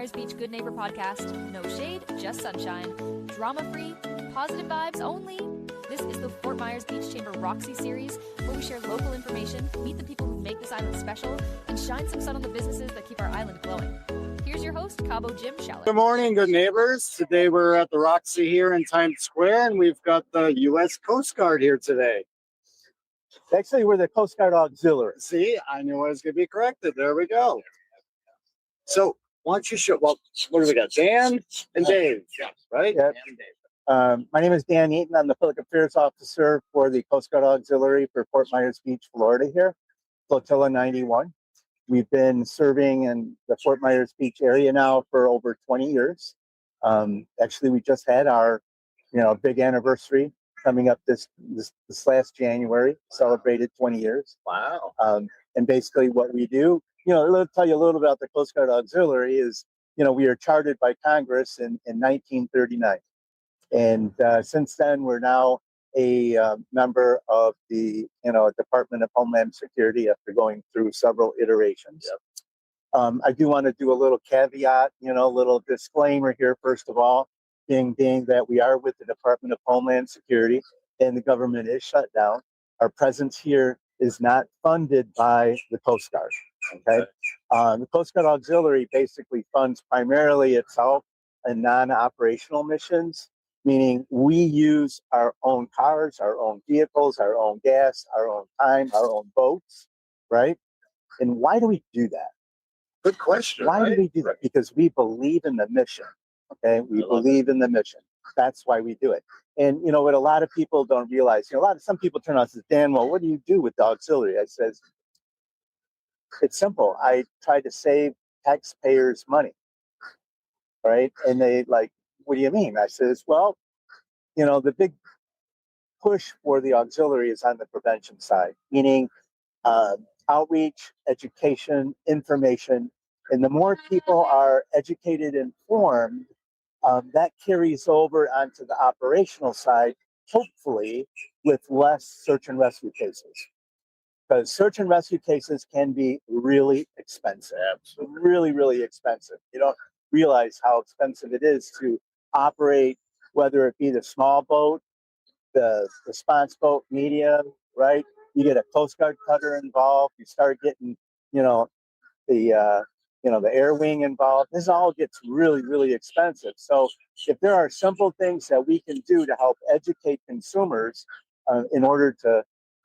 Myers Beach Good Neighbor podcast. No shade, just sunshine. Drama-free, positive vibes only. This is the Fort Myers Beach Chamber Roxie series, where we share local information, meet the people who make this island special, and shine some sun on the businesses that keep our island glowing. Here's your host, Cabo Jim Schaller. Good morning, good neighbors. Today we're at the Roxie here in Times Square, and we've got the U.S. Coast Guard here today. Actually, we're the Coast Guard Auxiliary. See, I knew I was going to be corrected. There we go. So, why don't you show, well, what do we got? Dan and Dave, right? Yep. Dan and Dave. My name is Dan Eaton. I'm the Public Affairs Officer for the Coast Guard Auxiliary for Fort Myers Beach, Florida here, Flotilla 91. We've been serving in the Fort Myers Beach area now for over 20 years. Actually, we just had our, big anniversary coming up this last January, celebrated 20 years. Wow. And basically what we do, let me tell you a little about the Coast Guard Auxiliary is, we are chartered by Congress in 1939. And since then, we're now a member of the, Department of Homeland Security after going through several iterations. Yep. I do want to do a little caveat, a little disclaimer here, first of all, being that we are with the Department of Homeland Security and the government is shut down. Our presence here is not funded by the Coast Guard. Okay. The Coast Guard Auxiliary basically funds primarily itself and non-operational missions, meaning we use our own cars, our own vehicles, our own gas, our own time, our own boats, right? And why do we do that? Good question. Why do we do that? Because we believe in the mission. Okay, we believe in the mission. That's why we do it. And what a lot of people don't realize, some people turn around and say, Dan, well, what do you do with the auxiliary? I says, it's simple. I try to save taxpayers money. Right? And they like, what do you mean? I says, well, the big push for the auxiliary is on the prevention side, meaning outreach, education, information. And the more people are educated and informed, that carries over onto the operational side, hopefully with less search and rescue cases. Because search and rescue cases can be really expensive. Absolutely. Really, really expensive. You don't realize how expensive it is to operate, whether it be the small boat, the response boat, medium, right? You get a Coast Guard cutter involved. You start getting, the air wing involved. This all gets really, really expensive. So if there are simple things that we can do to help educate consumers in order to,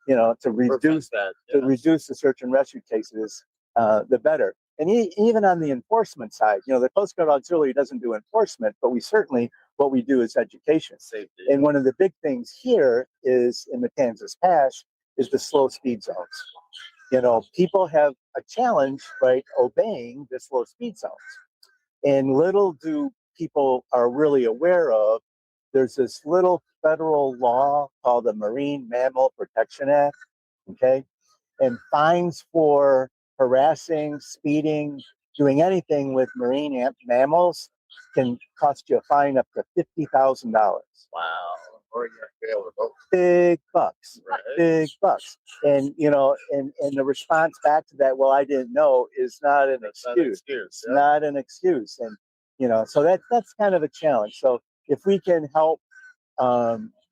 to reduce that, reduce the search and rescue cases, the better. And even on the enforcement side, the Coast Guard Auxiliary doesn't do enforcement, but what we do is education. Safety. And one of the big things here is in the Kansas Pass is the slow speed zones. People have a challenge, right, obeying the slow speed zones. And little do people are really aware of, there's this little federal law called the Marine Mammal Protection Act, okay? And fines for harassing, speeding, doing anything with marine mammals can cost you a fine up to $50,000. Wow. Or you're able to vote. Big bucks, Right. Big bucks. And, and the response back to that, well, I didn't know, is not an excuse. It's not an excuse. And, so that's kind of a challenge. So if we can help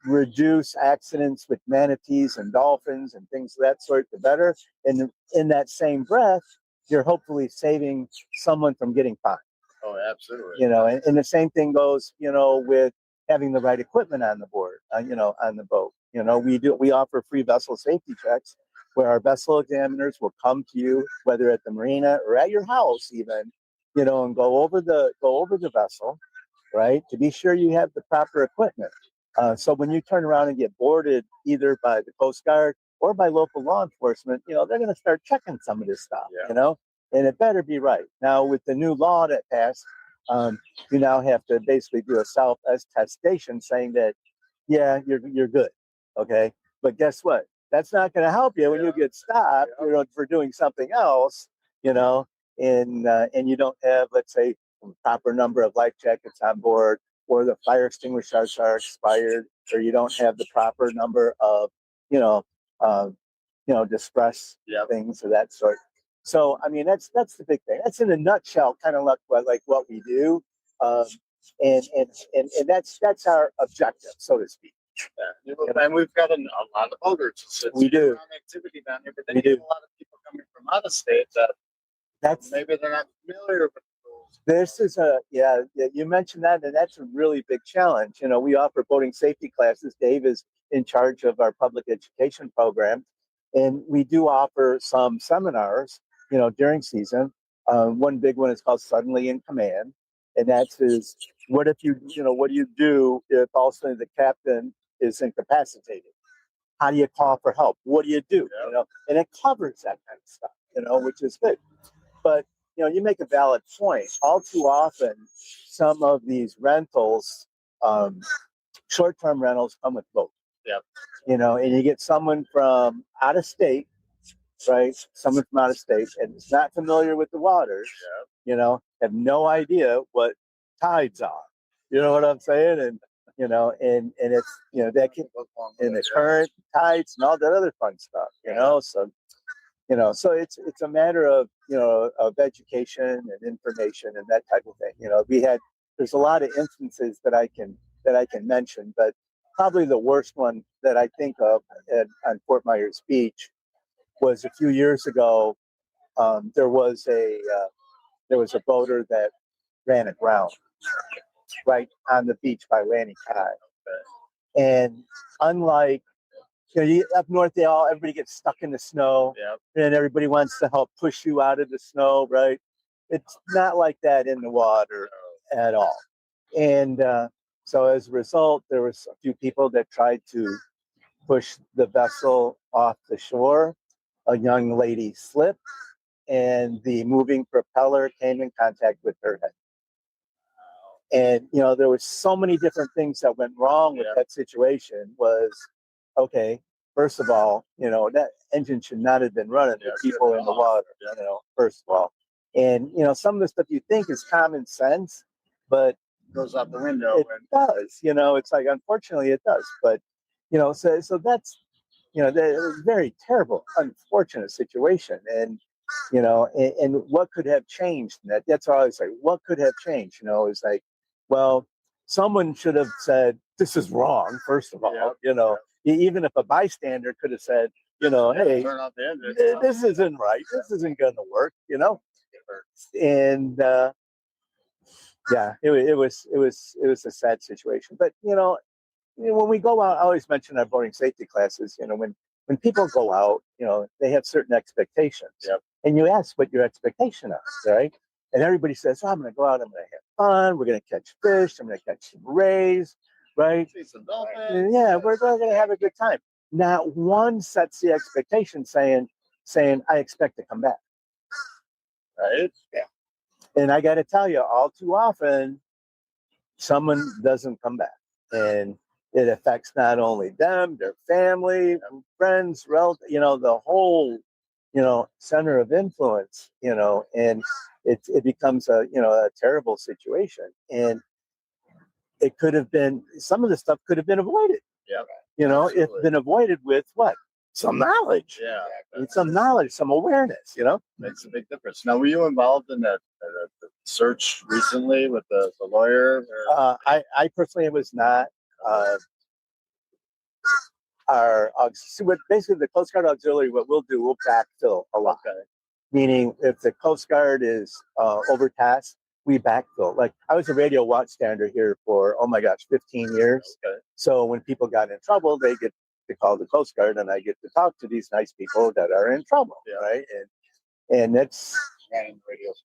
reduce accidents with manatees and dolphins and things of that sort, the better. And in that same breath, you're hopefully saving someone from getting fined. Oh, absolutely. And the same thing goes, with having the right equipment on the board, on the boat. We offer free vessel safety checks where our vessel examiners will come to you, whether at the marina or at your house even, and go over the vessel, right, to be sure you have the proper equipment. So when you turn around and get boarded either by the Coast Guard or by local law enforcement, they're going to start checking some of this stuff, and it better be right. Now, with the new law that passed, you now have to basically do a self-attestation saying that, yeah, you're good, okay? But guess what? That's not going to help you when you get stopped, for doing something else, and you don't have, let's say, a proper number of life jackets on board, or the fire extinguishers are expired, or you don't have the proper number of, distress things of that sort. So, I mean, that's the big thing. That's in a nutshell, kind of like what we do, um, and that's our objective, so to speak. Yeah. And we've got a lot of boaters. We do. Around activity down here, but then We you have do. a lot of people coming from out of state that That's maybe they're not familiar with the rules. This is you mentioned that, and that's a really big challenge. You know, we offer boating safety classes. Dave is in charge of our public education program, and we do offer some seminars, you know, during season. One big one is called Suddenly in Command, and that's what if what do you do if all of a sudden the captain is incapacitated? How do you call for help? What do you do? Yeah. You know, and it covers that kind of stuff, you know, which is good. But you know, you make a valid point. All too often, some of these rentals, short-term rentals, come with boats. Yeah. You know, and you get someone from out of state, right? Someone from out of state and is not familiar with the waters. Yeah. You know, have no idea what tides are. You know what I'm saying? And you know, and it's that can, and the current tides and all that other fun stuff. You know, so. You know, so it's a matter of of education and information and that type of thing. You know, there's a lot of instances that I can mention, but probably the worst one that I think of on Fort Myers Beach was a few years ago. There was a boater that ran aground right on the beach by Lanny Kai, and unlike up north, everybody gets stuck in the snow, and everybody wants to help push you out of the snow, right? It's not like that in the water at all. And so as a result, there was a few people that tried to push the vessel off the shore. A young lady slipped, and the moving propeller came in contact with her head. And, there was so many different things that went wrong with that situation. Okay, first of all, that engine should not have been running with people in the water, first of all. And, some of the stuff you think is common sense, but goes out the window. It does, it's like, unfortunately it does. But, so that's, that it was a very terrible, unfortunate situation. And, and what could have changed in that? That's all I was like, what could have changed? It's like, well, someone should have said, this is wrong, first of all, even if a bystander could have said, hey, turn off the engine. This isn't right. This isn't going to work, and it was a sad situation. But when we go out, I always mention our boating safety classes. When people go out, they have certain expectations, and you ask what your expectation is, right? And everybody says, I'm going to go out, I'm going to have fun, we're going to catch fish, I'm going to catch some rays, right? See some dolphins. And we're going to have a good time. Not one sets the expectation saying, I expect to come back. Right? Yeah. And I got to tell you, all too often, someone doesn't come back. And it affects not only them, their family, friends, relatives, the whole, center of influence, and it becomes a terrible situation. And it could have been, some of the stuff could have been avoided. Yeah. It's been avoided with what? Some knowledge. Yeah. Some knowledge, some awareness, Makes a big difference. Now, were you involved in that search recently with the lawyer? I personally was not. Basically the Coast Guard Auxiliary, what we'll do, we'll backfill a lot. Okay. Meaning if the Coast Guard is overtasked, we backfill. Like I was a radio watchstander here for, 15 years. Okay. So when people got in trouble, they get to call the Coast Guard, and I get to talk to these nice people that are in trouble, right? And it's manning radios.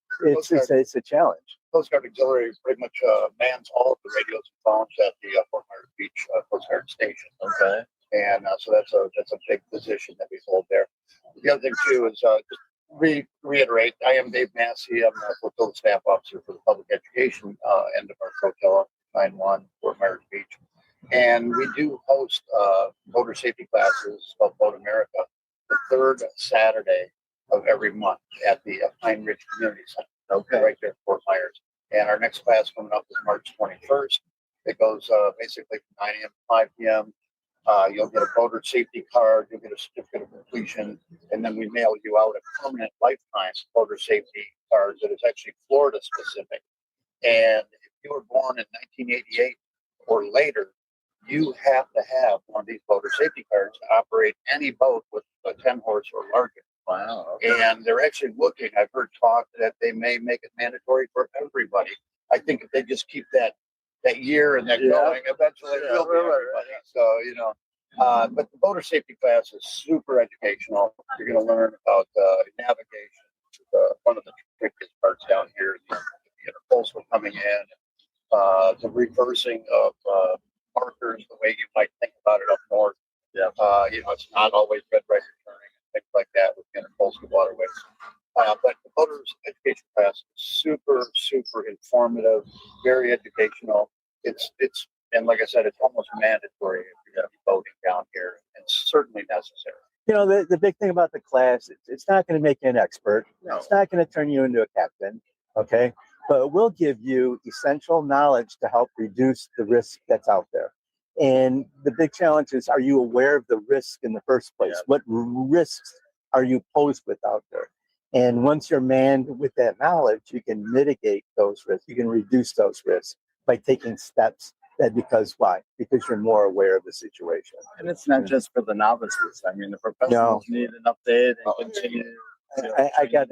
It's a challenge. Coast Guard Auxiliary pretty much mans all of the radios and phones at the Fort Myers Beach Coast Guard station. Okay. And so that's a big position that we hold there. The other thing too is just reiterate, I am Dave Massey. I'm the flotilla staff officer for the public education end of our flotilla 9-1 Fort Myers Beach, and we do host motor safety classes called Boat America the third Saturday of every month at the Pine Ridge Community Center, right there in Fort Myers. And our next class coming up is March 21st. It goes basically from 9 a.m. to 5 p.m. You'll get a boater safety card, you'll get a certificate of completion, and then we mail you out a permanent lifetime boater safety card that is actually Florida specific. And if you were born in 1988 or later, you have to have one of these boater safety cards to operate any boat with a 10 horse or larger. Wow. And they're actually looking, I've heard talk that they may make it mandatory for everybody. I think if they just keep that year and that going, eventually it will be everybody. So, but the boater safety class is super educational. You're going to learn about navigation, one of the trickiest parts down here, the intercoastal coming in, the reversing of markers, the way you might think about it up north. Yeah. It's not always red right turning and things like that with intercoastal waterways. But the boaters education class is super, super informative, very educational. And like I said, it's almost mandatory if you're going to be boating down here. It's certainly necessary. The big thing about the class, it's not going to make you an expert. No. It's not going to turn you into a captain, okay? But it will give you essential knowledge to help reduce the risk that's out there. And the big challenge is, are you aware of the risk in the first place? Yeah. What risks are you posed with out there? And once you're manned with that knowledge, you can mitigate those risks. You can reduce those risks by taking steps. Because why? Because you're more aware of the situation. And it's not just for the novices. I mean, the professionals need an update and continue. I got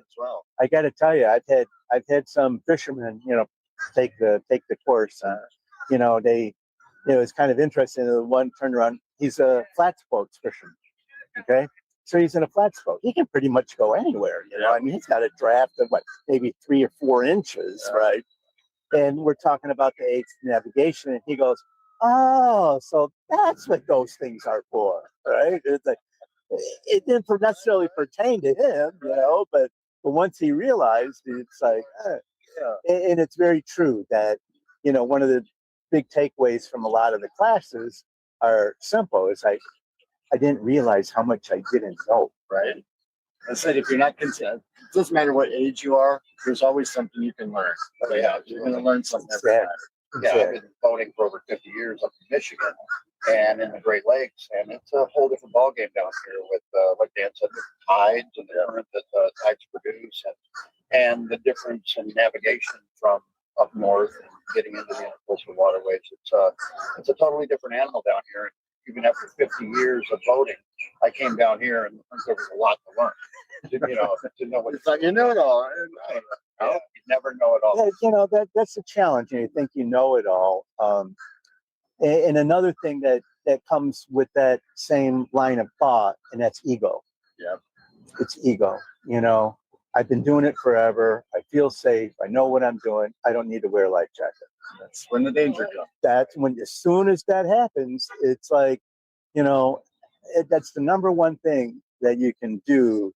to tell you, I've had some fishermen, take the course. It's kind of interesting. The one turned around. He's a flats boats fisherman. Okay, so he's in a flats boat. He can pretty much go anywhere. I mean, he's got a draft of maybe 3 or 4 inches, right? And we're talking about the aids to navigation, and he goes, "Oh, so that's what those things are for, right?" It's like it didn't necessarily pertain to him, but once he realized, it's like, and it's very true that one of the big takeaways from a lot of the classes are simple. It's like, I didn't realize how much I didn't know, right? I said, if you're not concerned, it doesn't matter what age you are, there's always something you can learn. You're going to learn something every time. I've been boating for over 50 years up in Michigan and in the Great Lakes, and it's a whole different ballgame down here with, like Dan said, the tides and the current that tides produce, and the difference in navigation from up north and getting into the intercoastal waterways. It's a totally different animal down here. Even after 50 years of boating, I came down here and there was a lot to learn. Didn't know what it's like. You know it all. Yeah, you never know it all. Yeah, that's a challenge. You think you know it all. And another thing that comes with that same line of thought, and that's ego. Yeah, it's ego. I've been doing it forever. I feel safe. I know what I'm doing. I don't need to wear a life jacket. That's when the danger comes. That's when, as soon as that happens, it's like, that's the number one thing that you can do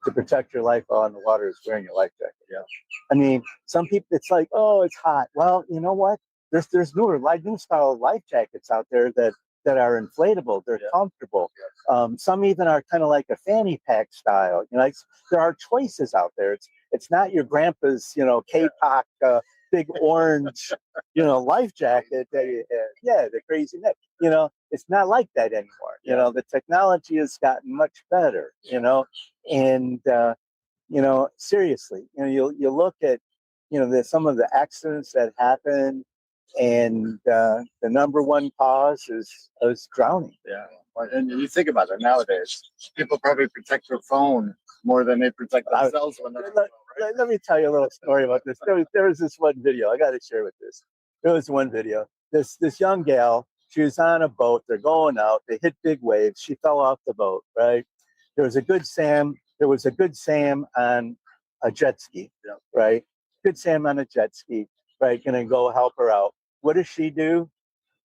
to protect your life while on the water is wearing your life jacket. Yeah. I mean, some people, it's like, oh, it's hot. Well, you know what? There's new style life jackets out there that are inflatable. They're comfortable. Yeah. Some even are kind of like a fanny pack style. There are choices out there. It's not your grandpa's, K-Pac, big orange, life jacket that you had. The crazy neck. It's not like that anymore. The technology has gotten much better. And seriously, you look at some of the accidents that happen, and the number one cause is drowning. Yeah, and you think about it nowadays, people probably protect their phone more than they protect themselves when they're. Let me tell you a little story about this. There was this one video I got to share with this. There was one video. This young gal, she was on a boat. They're going out. They hit big waves. She fell off the boat. Right. There was a good Sam on a jet ski. Yeah. Right. Good Sam on a jet ski. Right. Gonna go help her out. What does she do?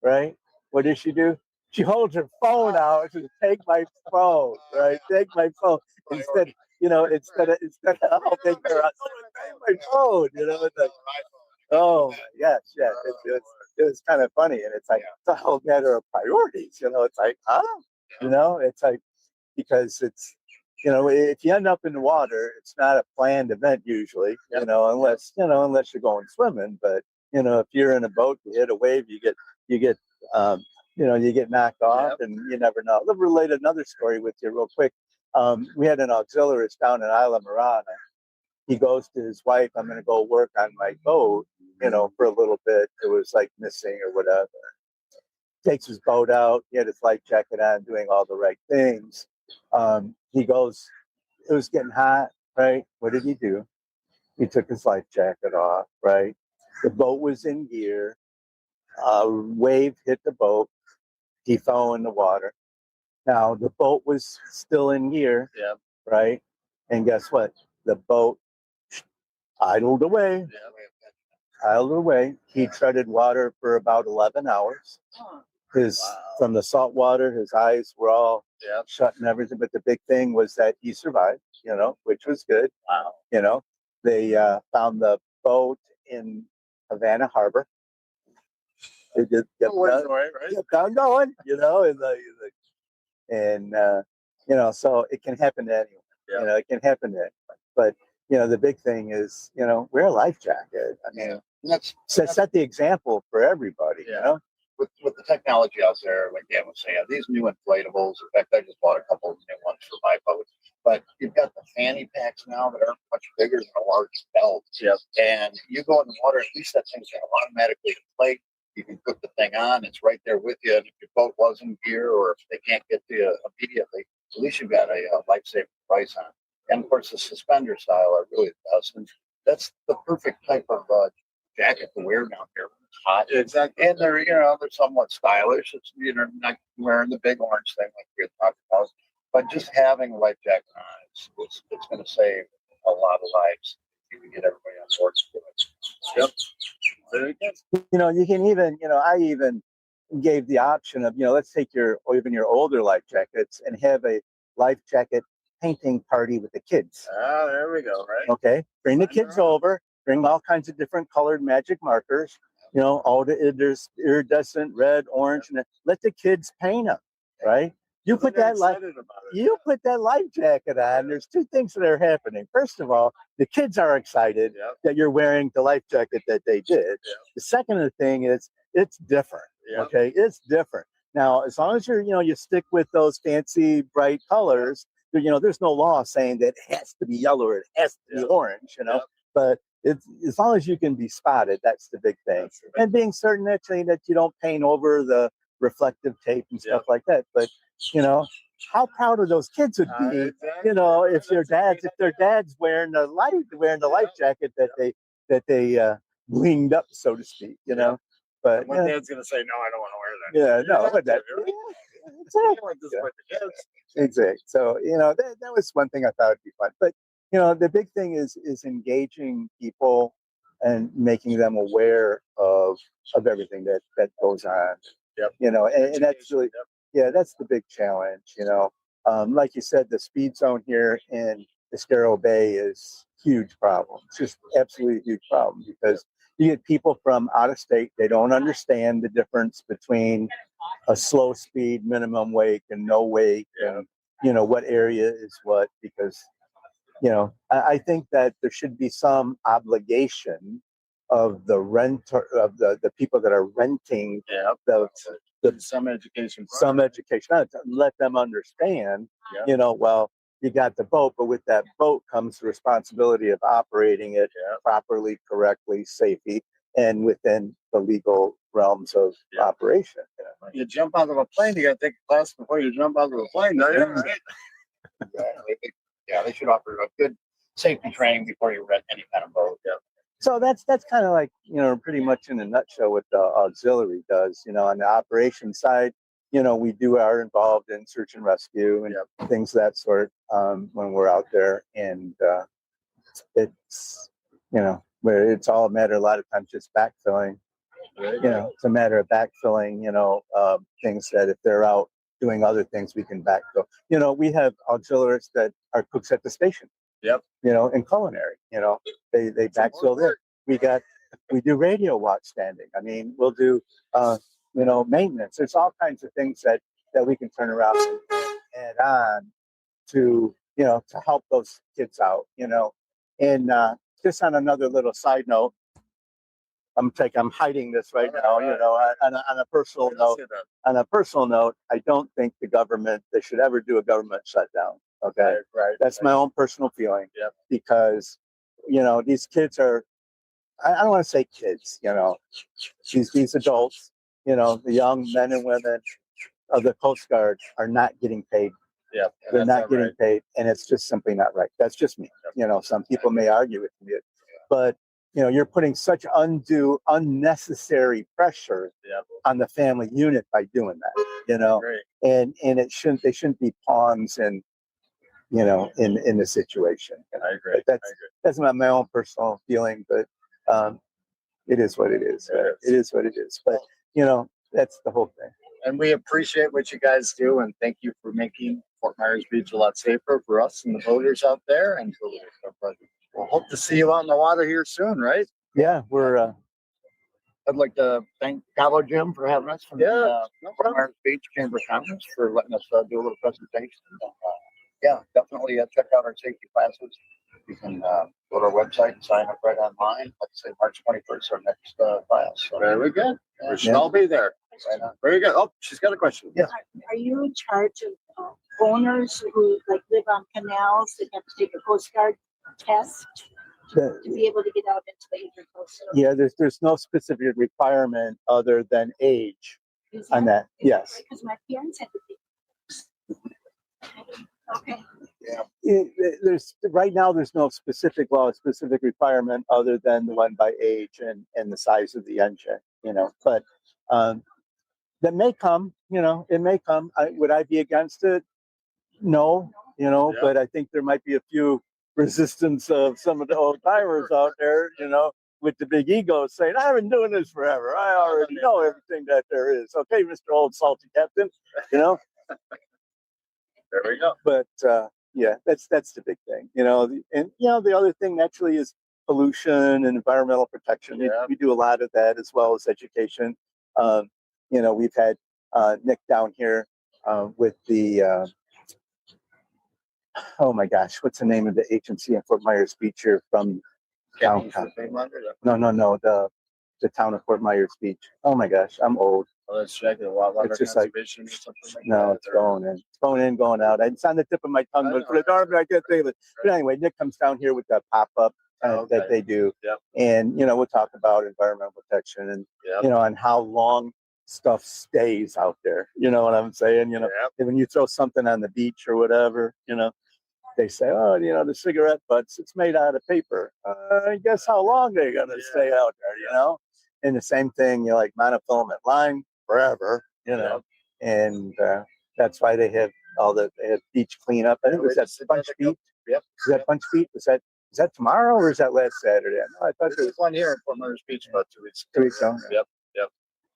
Right. What does she do? She holds her phone out. She says, "Take my phone." Right. Take my phone instead of helping her out. Take my phone. It's like, oh yes. It was kind of funny, and it's like it's a whole matter of priorities. It's like, it's like, because it's if you end up in the water, it's not a planned event usually. Unless you're going swimming. But if you're in a boat, you hit a wave, you get you get knocked off, and you never know. Let me relate another story with you real quick. We had an auxiliarist down in Isla Morana. He goes to his wife, I'm going to go work on my boat, for a little bit. It was like missing or whatever. Takes his boat out. He had his life jacket on, doing all the right things. He goes, it was getting hot, right? What did he do? He took his life jacket off, right? The boat was in gear. A wave hit the boat. He fell in the water. Now, the boat was still in gear, right? And guess what? The boat idled away. Idled away. He treaded water for about 11 hours. From the salt water, his eyes were all shut and everything. But the big thing was that he survived, which was good. Wow. They found the boat in Havana Harbor. They just kept on going, and so it can happen to anyone. It can happen to anyone. But the big thing is, wear a life jacket. I mean, set the example for everybody. With the technology out there, like Dan was saying, these new inflatables. In fact, I just bought a couple of new ones for my boat. But you've got the fanny packs now that are much bigger than a large belt. And you go in the water, at least that thing's going to automatically inflate. You can put the thing on; it's right there with you. And if your boat was in gear, or if they can't get to you immediately, at least you've got a life-saving device on. And of course, the suspender style are really the best. And that's the perfect type of jacket to wear down here when it's hot. Exactly. And they're they're somewhat stylish. It's not wearing the big orange thing like we had talked about, but just having a life jacket on, it's going to save a lot of lives. You can get everybody on board to do it. You can even, I even gave the option of, let's take your older life jackets and have a life jacket painting party with the kids. Ah, there we go. Right. Okay. Bring the kids over. Bring all kinds of different colored magic markers. There's iridescent, red, orange, and let the kids paint them. Right. You put that life jacket on. There's two things that are happening. First of all, the kids are excited that you're wearing the life jacket that they did. The second thing is it's different. Okay, it's different. Now, as long as you stick with those fancy bright colors, there's no law saying that it has to be yellow or it has to be orange. But as long as you can be spotted, that's the big thing. And being certain actually that you don't paint over the reflective tape and stuff like that. But how proud of those kids would be, if their dad's wearing the life jacket that they blinged up, so to speak, But my dad's gonna say, "No, I don't want to wear that." Yeah, no, but that. Exactly. So that was one thing I thought would be fun. But the big thing is engaging people and making them aware of everything that goes on. And that's really that's the big challenge. Like you said, the speed zone here in Estero Bay is huge problem. It's just absolutely huge problem because you get people from out of state. They don't understand the difference between a slow speed, minimum wake, and no wake, and what area is what. Because I think that there should be some obligation of the renter of the people that are renting some education, let them understand. Well, you got the boat, but with that boat comes the responsibility of operating it properly, correctly, safely, and within the legal realms of operation. You jump out of a plane, you got to take a class before you jump out of a plane, don't you? They should offer a good safety training before you rent any kind of boat. So that's kind of like, pretty much in a nutshell what the auxiliary does. On the operation side, we are involved in search and rescue and things of that sort when we're out there. And it's, where it's all a matter a lot of times just backfilling. It's a matter of backfilling, things that if they're out doing other things, we can backfill. We have auxiliaries that are cooks at the station. In culinary, they backfill there. We do radio watch standing. I mean, we'll do, maintenance. There's all kinds of things that we can turn around and add on to help those kids out, And just on another little side note, I'm hiding this right now, you know, on a personal note. On a personal note, I don't think they should ever do a government shutdown. Okay. Right. That's my own personal feeling. Yep. Because, you know, these kids are, I don't want to say kids, you know, these adults, you know, the young men and women of the Coast Guard are not getting paid. Yeah. They're not getting paid, and it's just simply not right. That's just me. You know, some people may argue with me, but you know, you're putting such unnecessary pressure on the family unit by doing that. You know, and they shouldn't be pawns in, you know, in the situation. I agree. That's my own personal feeling, but it is what it is. It is what it is. But you know, that's the whole thing. And we appreciate what you guys do, and thank you for making Fort Myers Beach a lot safer for us and the boaters out there. And we'll hope to see you out in the water here soon, right? Yeah, we're. I'd like to thank Cabo Jim for having us from the Fort Myers Beach Chamber of Commerce for letting us do a little presentation. Yeah, definitely check out our safety classes. You can go to our website and sign up right online. Let's say March 21st, our next class. So, very good. We should all be there. Right on. Very good. Oh, she's got a question. Yeah. Are you in charge of owners who like live on canals that have to take a Coast Guard test to be able to get out into the intercoastal? Yeah, there's no specific requirement other than age on that. Yes. Because my parents had to take. Okay. Yeah. There's right now there's no specific requirement other than the one by age and the size of the engine. You know, but that may come. You know, it may come. Would I be against it? No. You know, but I think there might be a few resistance of some of the old timers out there, you know, with the big egos saying, I've been doing this forever. I already know everything that there is. Okay, Mr. Old Salty Captain, you know. There we go. But yeah, that's the big thing, you know. And you know, the other thing naturally is pollution and environmental protection. We do a lot of that as well as education. You know, we've had Nick down here with the oh my gosh, what's the name of the agency in Fort Myers Beach here from downtown? No, the town of Fort Myers Beach. Oh my gosh, I'm old. Oh, that's checking a lot. It's just like that. It's going in. It's going in, going out. It's on the tip of my tongue, but for the darn, I can't think of it. But anyway, Nick comes down here with that pop-up that they do. Yep. And, you know, we'll talk about environmental protection and, you know, and how long stuff stays out there. You know what I'm saying? You know, when you throw something on the beach or whatever, you know, they say, oh, you know, the cigarette butts, it's made out of paper. Guess how long they're going to stay out there, you know? And the same thing, you know, like monofilament line, forever, you know? And that's why they have they have beach cleanup. I think it was that Punch Beach. Yep. Is that Punch Beach? Is that tomorrow or is that last Saturday? No, I thought there was one here in Fort Myers Beach about 2 weeks ago. 2 weeks ago. Yep.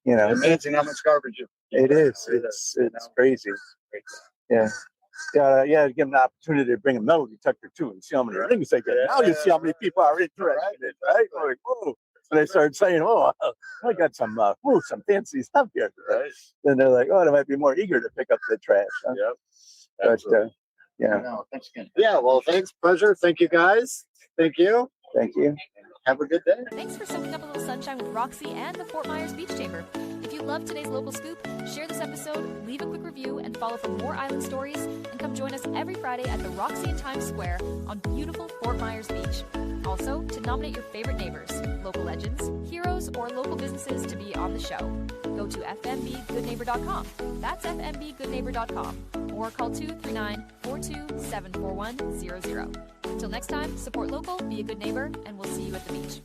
You know, amazing how much garbage it is. It's crazy. Yeah. Yeah, give them the opportunity to bring a metal detector too and see how many things they get. Now you see how many people are interested in it, right? Like, whoa. And they start saying, oh, I got some fancy stuff here. Right. Then they're like, oh, they might be more eager to pick up the trash. Huh? Yep. But, yeah. No, thanks again. Yeah, well, thanks. Pleasure. Thank you, guys. Thank you. Thank you. Have a good day. Thanks for soaking up a little sunshine with Roxy and the Fort Myers Beach Chamber. If you loved today's local scoop, share this episode, leave a quick review, and follow for more island stories. And come join us every Friday at the Roxy in Times Square on beautiful Fort Myers Beach. Also, to nominate your favorite neighbors, local legends, heroes, or local businesses to be on the show, go to FMBGoodNeighbor.com. That's FMBGoodNeighbor.com. Or call 239-427-4100. Until next time, support local, be a good neighbor, and we'll see you at the beach.